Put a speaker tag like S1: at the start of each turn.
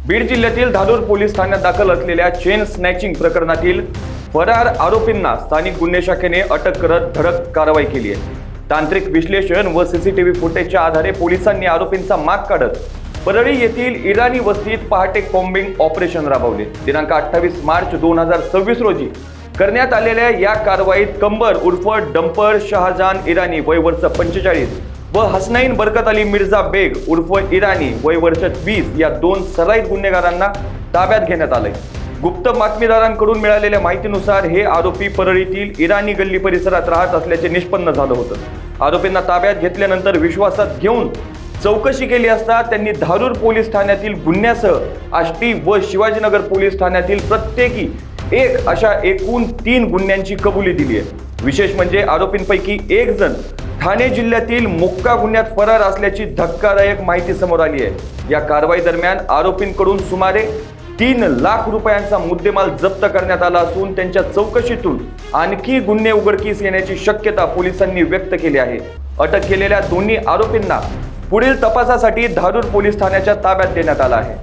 S1: बीड जिल्ह्यातील धारूर पोलीस ठाण्यात दाखल असलेल्या चेन स्नॅचिंग प्रकरणातील फरार आरोपींना स्थानिक गुन्हे शाखेने अटक करत धडक कारवाई केली आहे। तांत्रिक विश्लेषण व सीसीटीव्ही फुटेजच्या आधारे पोलिसांनी आरोपींचा माग काढत परळी येथील इराणी वस्तीत पहाटे कॉम्बिंग ऑपरेशन राबवले। दिनांक 28 मार्च 2026 रोजी करण्यात आलेल्या या कारवाईत कंबर उर्फ डंपर शहाजान इराणी वय वर्ष 45 व हसनैन बरकत अली मिर्झा बेग उर्फ इराणी वय वर्ष 20 या दोन सराईत गुन्हेगारांना ताब्यात घेण्यात आले। गुप्त बातमीदारांकडून मिळालेल्या माहितीनुसार हे आरोपी परळीतील इराणी गल्ली परिसरात राहत असल्याचे निष्पन्न झालं होतं। आरोपींना ताब्यात घेतल्यानंतर विश्वासात घेऊन चौकशी केली असता त्यांनी धारूर पोलीस ठाण्यातील गुन्ह्यासह आष्टी व शिवाजीनगर पोलीस ठाण्यातील प्रत्येकी एक अशा एकूण 3 गुन्ह्यांची कबुली दिली आहे। विशेष म्हणजे आरोपींपैकी एक जण ठाणे जिल्ह्यातील मोक्का गुन्ह्यात फरार असल्याची धक्कादायक माहिती समोर आली आहे। या कारवाई दरम्यान आरोपींकडून सुमारे 3 लाख रुपयांचा मुद्देमाल जप्त करण्यात आला असून त्यांच्या चौकशीतून आणखी गुन्हे उघडकीस येण्याची शक्यता पोलिसांनी व्यक्त केली आहे। अटक केलेल्या दोन्ही आरोपींना पुढील तपासासाठी धारूर पोलीस ठाण्याच्या ताब्यात देण्यात आला आहे।